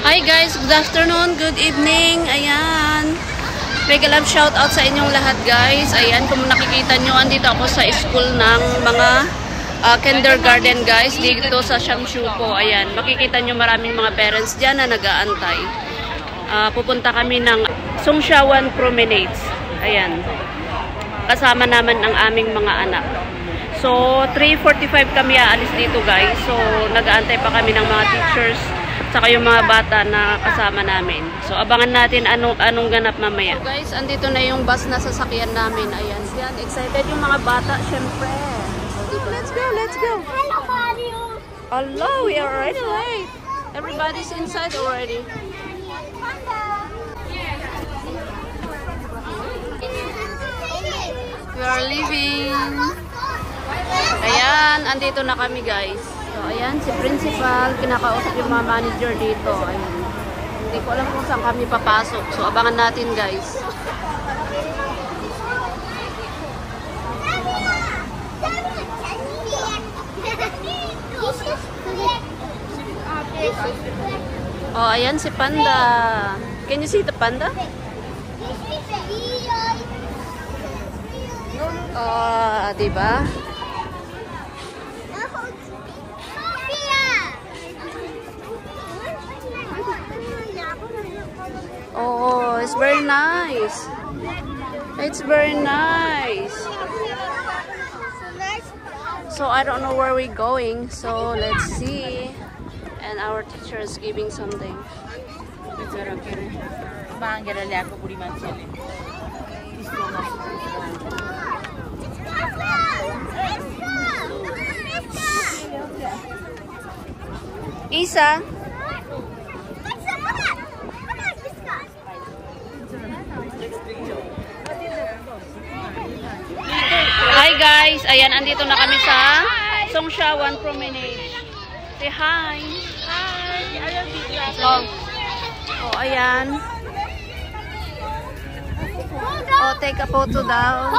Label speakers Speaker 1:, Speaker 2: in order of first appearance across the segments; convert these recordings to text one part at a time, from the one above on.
Speaker 1: Hi guys, good afternoon, good evening. Ayan. Mega love shout out sa inyong lahat guys. Ayan, kung nakikita nyo, andito ako sa school ng mga kindergarten guys. Dito sa Shamshuko. Ayan, makikita nyo maraming mga parents dyan na nag-aantay. Pupunta kami ng Songshawan Promenades. Ayan. Kasama naman ang aming mga anak. So, 3:45 kami aalis dito guys. So, nag-aantay pa kami ng mga teachers saka yung mga bata na kasama namin. So, abangan natin anong ganap mamaya. So, guys, andito na yung bus na sasakyan namin. Ayan. Yan, excited yung mga bata, syempre. So, let's go, let's go.
Speaker 2: Hello, Mario.
Speaker 1: Hello, we are already late. Everybody's inside already. We are leaving. Ayan, andito na kami guys. So, ayan, si principal, kinakausap yung mga manager dito. Ayan. Hindi ko alam kung saan kami papasok. So, abangan natin guys. Oh, ayan si Panda. Can you see the panda? Diba? Oh, it's very nice. It's very nice. So I don't know where we're going. So let's see. And our teacher is giving something. Isa. Hi guys, ayan, andito na kami sa Songshawan Promenade. Say hi. Hi. Oh, ayan. Oh, take a photo daw.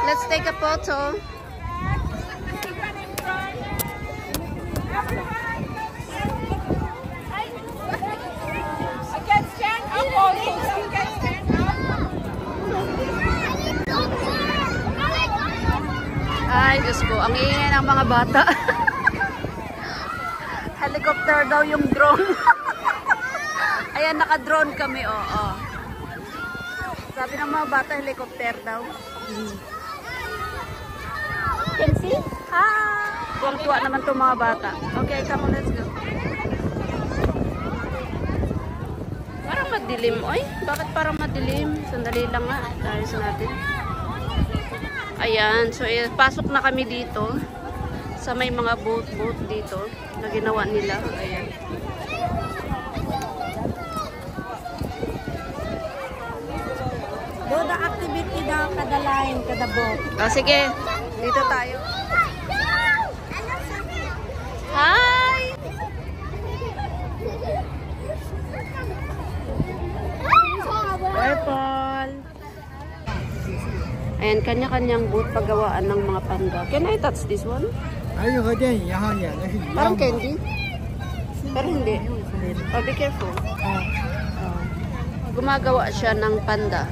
Speaker 1: Let's take a photo. Ay, Diyos ko. Ang ingay ng mga bata. Helicopter daw yung drone. Ayan, naka-drone kami, oo. Sabi ng mga bata, helicopter daw. Can see? Tuwang-tuwa naman itong mga bata. Okay, come on, let's go. Parang madilim. Oy, bakit parang madilim? Sandali lang nga. Ayos natin. Ayan, so pasok na kami dito sa may mga boat dito na ginawa nila. Ayan.
Speaker 2: Do the activity daw kada line, kada boat.
Speaker 1: Sige, dito tayo. Hi! Purple! Ayan, kanya-kanyang boot paggawaan ng mga panda. Can I touch this one? Parang candy. Pero hindi. Oh, be careful. Gumagawa siya ng panda.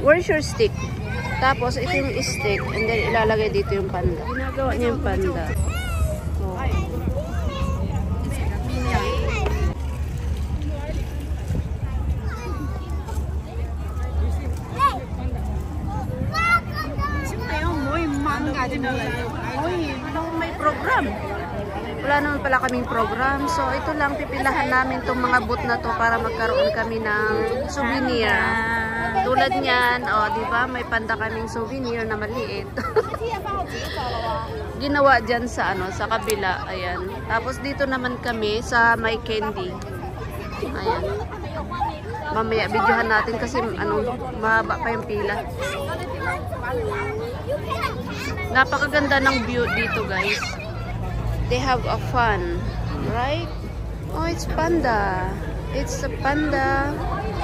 Speaker 1: Where's your stick? Tapos, ito yung stick. And then, ilalagay dito yung panda. Ginagawa niya yung panda. Oh. May program. Wala naman pala kaming program. So, ito lang pipilahan namin itong mga boot na to para magkaroon kami ng souvenir. Tulad niyan, oh, di ba? May panda kaming souvenir na maliit. Ginawa dyan sa sa kabila. Ayan. Tapos dito naman kami sa may candy. Ayan. Mamaya videohan natin kasi mahaba pa yung pila. Napakaganda ng view dito, guys. They have a fun, right? Oh, it's panda. It's a panda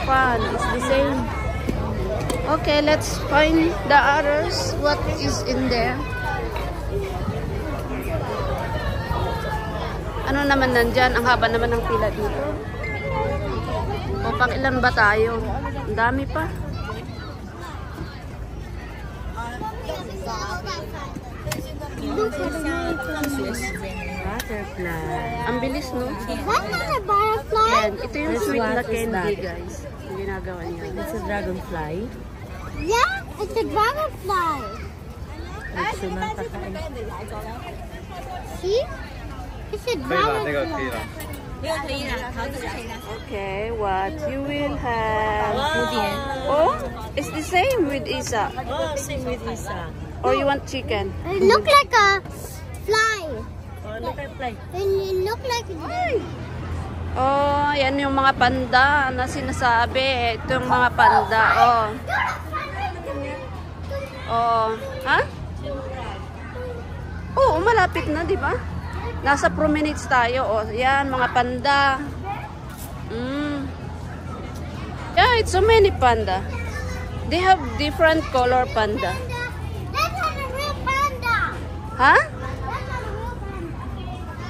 Speaker 1: fun. It's the same. Okay, let's find the others. What is in there? Ano naman nandyan? Ang haba naman ng pila dito. O, pang ilan ba tayo? Ang dami pa.
Speaker 2: Butterfly.
Speaker 1: Ang bilis, no?
Speaker 2: That's not a butterfly.
Speaker 1: Yan. Ito yung
Speaker 2: This
Speaker 1: sweet
Speaker 2: what
Speaker 1: na
Speaker 2: is
Speaker 1: candy,
Speaker 2: that?
Speaker 1: guys. Yung ginagawa niya.
Speaker 2: It's a dragonfly. Yeah, it's a dragonfly. See? It's a dragonfly.
Speaker 1: Okay, what you will have? Oh, it's the same with Isa.
Speaker 2: Same with Isa.
Speaker 1: Or you want chicken?
Speaker 2: It look like a fly.
Speaker 3: Look at fly.
Speaker 2: It look like
Speaker 1: Oh, yan yung mga panda na sinasabi. Ito yung mga panda. Oh. Oh, ha? Oo, malapit na, di ba? Nasa promenades tayo. Oh, yan, mga panda. Yeah, it's so many panda. They have different color panda.
Speaker 2: That's not a real panda.
Speaker 1: Ha?
Speaker 2: That's not a real panda.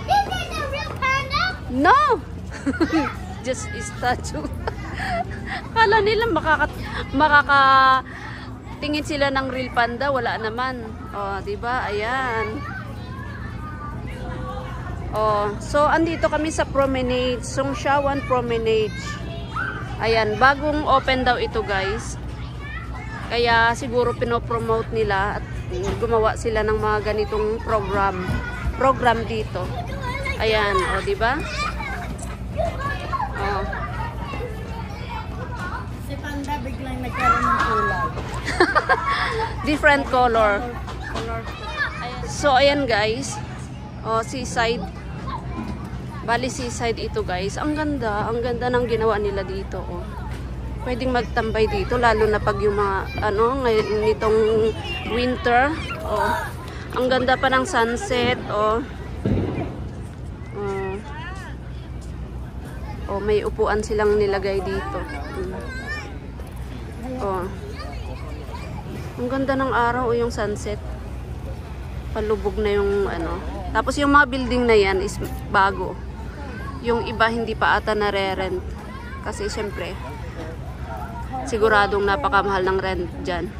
Speaker 2: This is a real panda.
Speaker 1: No! Just a statue. Kala nila makakatingin sila ng real panda, wala naman. Oh, 'di ba? Ayan. Oh, so andito kami sa promenade, Songshawan Promenade. Ayan, bagong open daw ito, guys. Kaya siguro pinopromote nila at gumawa sila ng mga ganitong program dito. Ayan, oh, 'di ba? Oh.
Speaker 3: Si Panda biglang nagkaroon ng kulay.
Speaker 1: Different color. So ayan, guys. Oh, seaside. Bali seaside ito, guys. Ang ganda ng ginawa nila dito, oh. Pwedeng magtambay dito lalo na pag yung mga ngayon nitong winter, oh. Ang ganda pa ng sunset, oh. Oh, may upuan silang nilagay dito. Oh. Ang ganda ng araw, o yung sunset. Palubog na yung Tapos yung mga building na yan is bago. Yung iba hindi pa ata nare-rent. Kasi syempre, siguradong napakamahal ng rent dyan.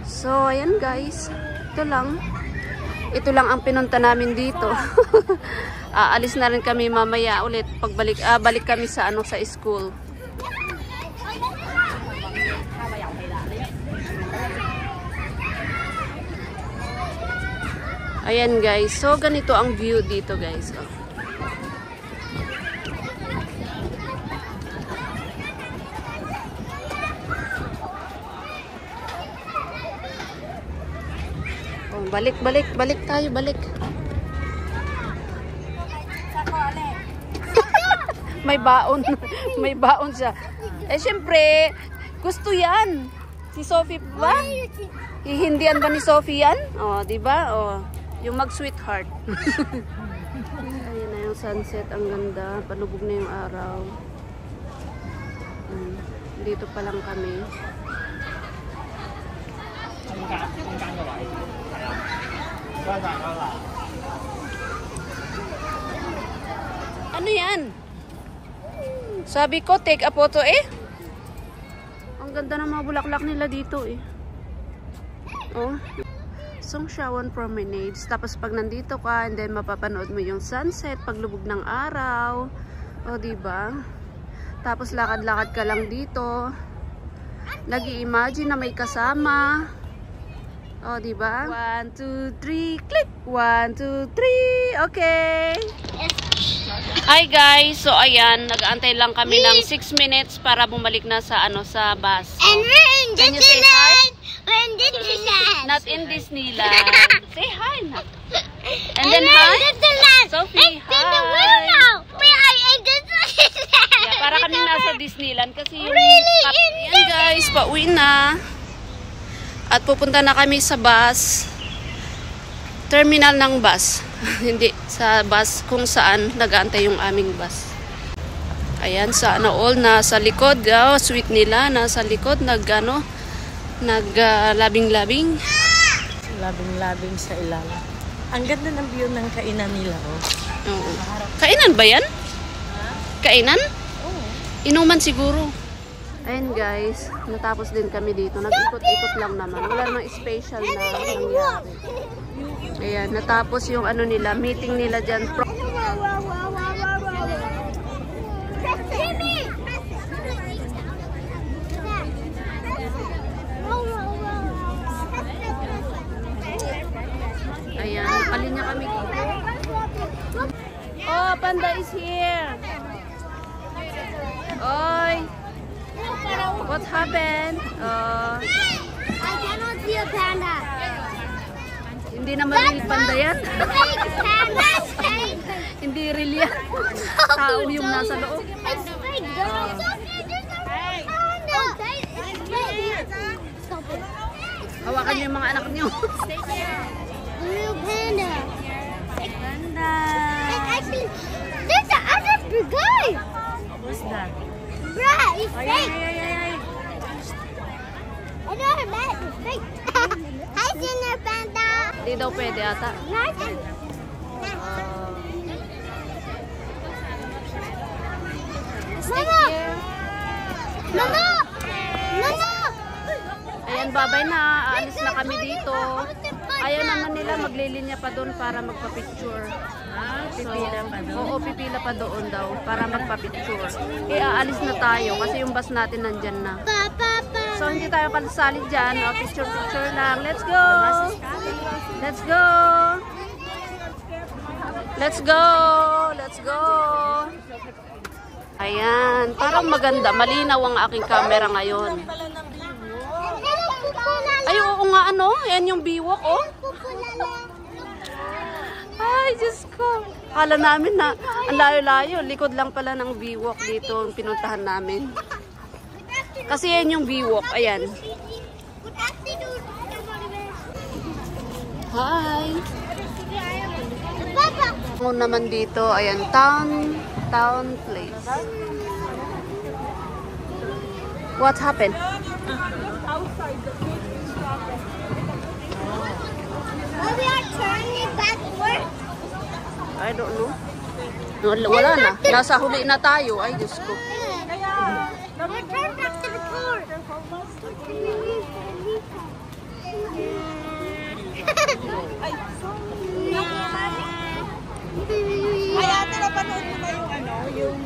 Speaker 1: So, ayan, guys. Ito lang ang pinunta namin dito. Aalis na rin kami mamaya ulit pagbalik balik kami sa sa school. Ayan, guys. So ganito ang view dito, guys. Oh, balik tayo. May baon siya. Eh, syempre, gusto yan. Si Sophie ba? Hihindihan ba ni Sophie yan? Oh, di ba? Oh, yung mag-sweetheart. Ayun na yung sunset. Ang ganda. Palubog na yung araw. Dito pa lang kami. Ano yan? Sabi ko, take a photo eh. Ang ganda ng mga bulaklak nila dito eh. Oh. Songshawan Promenade. Tapos pag nandito ka, and then mapapanood mo yung sunset, paglubog ng araw. Oh, diba? Tapos lakad-lakad ka lang dito. Nag-i-imagine na may kasama. Oh, diba? 1, 2, 3, click! 1, 2, 3, okay! Hi guys! So ayan, nag-aantay lang kami ng 6 minutes para bumalik na sa sa bus. So,
Speaker 2: And we're in
Speaker 1: can you say hi?
Speaker 2: We're in Disneyland.
Speaker 1: Not in Disneyland. Say hi. And then hi. Sophie, hi.
Speaker 2: We are in Disneyland.
Speaker 1: Yeah, para kaming nasa Disneyland kasi yung
Speaker 2: Really?
Speaker 1: Yan guys, pauwi na. At pupunta na kami sa bus. Terminal ng bus. Hindi, sa bus kung saan nag-aantay yung aming bus. Ayan, sana all nasa likod. Oh, sweet nila, nasa likod. Naglabing-labing.
Speaker 3: Labing-labing sa ilalim. Ang ganda ng view ng kainan nila, oh.
Speaker 1: Oo. Kainan ba yan? Kainan?
Speaker 3: Oo.
Speaker 1: Inuman siguro. Ayun guys, natapos din kami dito. Nag-ikot-ikot lang naman. Wala namang special na nangyari. Ayan, natapos yung ano nila, meeting nila dyan. Ayan, palin niya kami. Oh, Panda is here. Oy. What happened?
Speaker 2: I cannot see a panda.
Speaker 1: Hindi naman real panda yan.
Speaker 2: Fake panda. Fake.
Speaker 1: Hindi real yan. Tao yung nasa loob.
Speaker 2: It's fake, girl. Panda. It's fake. Stop it.
Speaker 1: Hawakan niyo yung mga anak niyo.
Speaker 2: Real panda.
Speaker 1: Panda.
Speaker 2: And actually, there's the other big guy.
Speaker 3: What's that?
Speaker 2: Bruh, it's fake.
Speaker 3: Ay.
Speaker 2: I never met it's fake. Hi, Sinner Panda.
Speaker 1: Hindi daw pwede ata.
Speaker 2: Nothing. Mama! Mama! Mama!
Speaker 1: Ayan, babay na. Aalis na kami dito. Ayaw naman nila maglilinya pa doon para magpa-picture.
Speaker 3: Pipila pa doon?
Speaker 1: Oo, pipila pa doon daw para magpa-picture. Aalis na tayo kasi yung bus natin nandyan na.
Speaker 2: Papa!
Speaker 1: So, hindi tayo kasali dyan. O, picture lang. Let's go! Let's go! Let's go! Let's go! Ayan. Parang maganda. Malinaw ang aking camera ngayon. Ay, oo nga, ano? Yan yung biwok, oh. Ay, Diyos ko. Kala namin na ang layo-layo. Likod lang pala ng biwok dito ang pinuntahan namin. Kasi yan yung biwok. Ayan. Hi! Ano naman dito? Ayan, town place. What happened?
Speaker 2: We are turning backward.
Speaker 1: I don't know. Wala na. Nasa huli na tayo. Ay, Diyos ko.
Speaker 2: We're turning back to the car.
Speaker 3: Ay, ate, napanood mo na yung ano, yung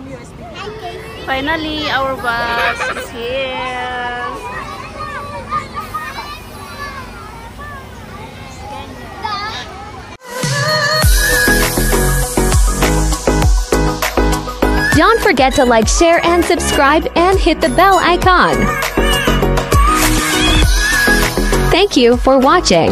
Speaker 3: USB.
Speaker 1: Finally, our bus is here.
Speaker 4: Don't forget to like, share, and subscribe, and hit the bell icon. Thank you for watching.